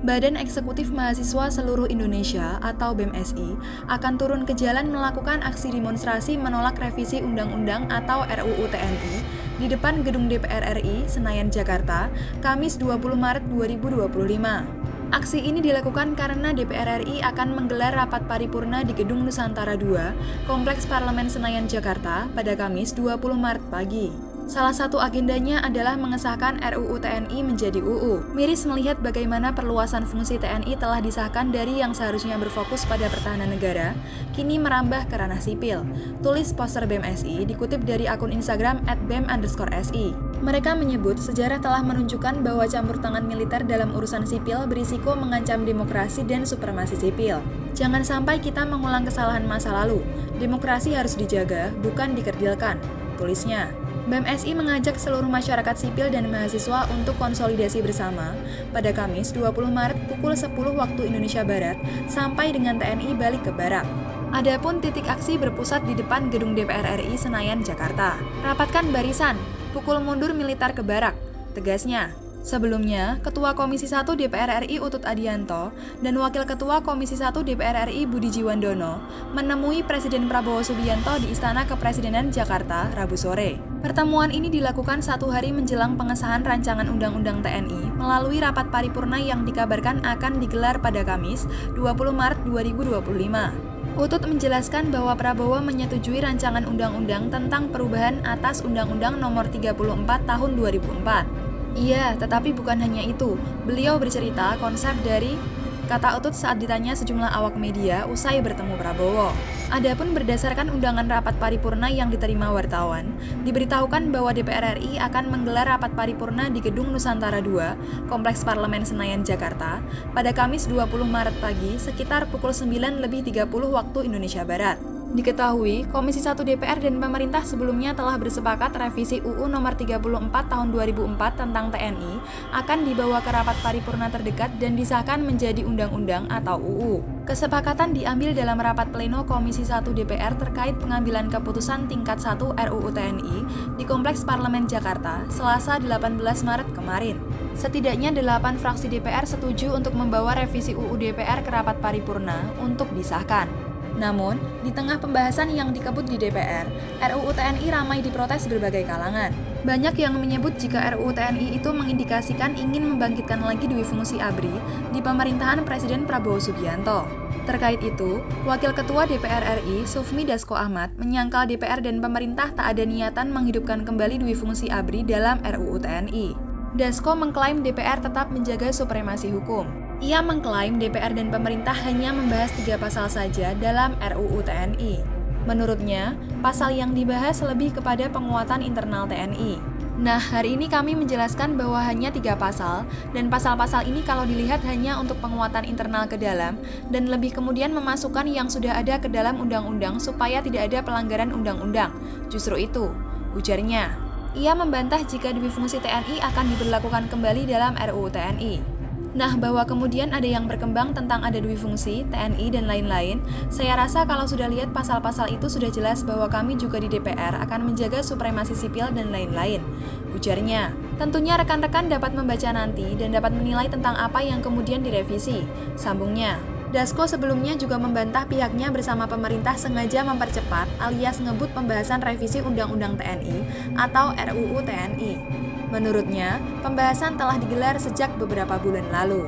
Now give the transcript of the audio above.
Badan Eksekutif Mahasiswa Seluruh Indonesia atau BEMSI akan turun ke jalan melakukan aksi demonstrasi menolak revisi Undang-Undang atau RUU TNI di depan Gedung DPR RI, Senayan, Jakarta, Kamis 20 Maret 2025. Aksi ini dilakukan karena DPR RI akan menggelar rapat paripurna di Gedung Nusantara II, Kompleks Parlemen Senayan, Jakarta, pada Kamis 20 Maret pagi. Salah satu agendanya adalah mengesahkan RUU TNI menjadi UU. Miris melihat bagaimana perluasan fungsi TNI telah disahkan dari yang seharusnya berfokus pada pertahanan negara, kini merambah ke ranah sipil. Tulis poster BEMSI dikutip dari akun Instagram @bem_si. Mereka menyebut sejarah telah menunjukkan bahwa campur tangan militer dalam urusan sipil berisiko mengancam demokrasi dan supremasi sipil. Jangan sampai kita mengulang kesalahan masa lalu. Demokrasi harus dijaga, bukan dikerdilkan, tulisnya. BEMSI mengajak seluruh masyarakat sipil dan mahasiswa untuk konsolidasi bersama pada Kamis 20 Maret pukul 10 waktu Indonesia Barat sampai dengan TNI balik ke barak. Adapun titik aksi berpusat di depan Gedung DPR RI Senayan, Jakarta. Rapatkan barisan, pukul mundur militer ke barak, tegasnya. Sebelumnya, Ketua Komisi 1 DPR RI Utut Adianto dan Wakil Ketua Komisi 1 DPR RI Budi Jiwandono menemui Presiden Prabowo Subianto di Istana Kepresidenan Jakarta Rabu sore. Pertemuan ini dilakukan satu hari menjelang pengesahan rancangan Undang-Undang TNI melalui rapat paripurna yang dikabarkan akan digelar pada Kamis 20 Maret 2025. Utut menjelaskan bahwa Prabowo menyetujui rancangan undang-undang tentang perubahan atas Undang-Undang Nomor 34 Tahun 2004. Iya, tetapi bukan hanya itu. Beliau bercerita konsep dari kata Utut saat ditanya sejumlah awak media usai bertemu Prabowo. Adapun berdasarkan undangan rapat paripurna yang diterima wartawan, diberitahukan bahwa DPR RI akan menggelar rapat paripurna di Gedung Nusantara II, Kompleks Parlemen Senayan, Jakarta, pada Kamis 20 Maret pagi sekitar pukul 9:30 waktu Indonesia Barat. Diketahui, Komisi 1 DPR dan pemerintah sebelumnya telah bersepakat revisi UU Nomor 34 Tahun 2004 tentang TNI akan dibawa ke rapat paripurna terdekat dan disahkan menjadi undang-undang atau UU. Kesepakatan diambil dalam rapat pleno Komisi 1 DPR terkait pengambilan keputusan tingkat 1 RUU TNI di Kompleks Parlemen Jakarta, Selasa 18 Maret kemarin. Setidaknya 8 fraksi DPR setuju untuk membawa revisi UU DPR ke rapat paripurna untuk disahkan. Namun, di tengah pembahasan yang dikebut di DPR, RUU TNI ramai diprotes berbagai kalangan. Banyak yang menyebut jika RUU TNI itu mengindikasikan ingin membangkitkan lagi dui fungsi ABRI di pemerintahan Presiden Prabowo Subianto. Terkait itu, Wakil Ketua DPR RI, Sufmi Dasko Ahmad, menyangkal DPR dan pemerintah tak ada niatan menghidupkan kembali dui fungsi ABRI dalam RUU TNI. Dasko mengklaim DPR tetap menjaga supremasi hukum. Ia mengklaim DPR dan pemerintah hanya membahas 3 pasal saja dalam RUU TNI. Menurutnya, pasal yang dibahas lebih kepada penguatan internal TNI. Nah, hari ini kami menjelaskan bahwa hanya 3 pasal, dan pasal-pasal ini kalau dilihat hanya untuk penguatan internal ke dalam, dan lebih kemudian memasukkan yang sudah ada ke dalam undang-undang supaya tidak ada pelanggaran undang-undang. Justru itu, ujarnya. Ia membantah jika dui fungsi TNI akan diberlakukan kembali dalam RUU TNI. Nah, bahwa kemudian ada yang berkembang tentang ada dui fungsi, TNI, dan lain-lain, saya rasa kalau sudah lihat pasal-pasal itu sudah jelas bahwa kami juga di DPR akan menjaga supremasi sipil dan lain-lain, ujarnya. Tentunya rekan-rekan dapat membaca nanti dan dapat menilai tentang apa yang kemudian direvisi, sambungnya. Dasko sebelumnya juga membantah pihaknya bersama pemerintah sengaja mempercepat alias ngebut pembahasan revisi Undang-Undang TNI atau RUU TNI. Menurutnya, pembahasan telah digelar sejak beberapa bulan lalu.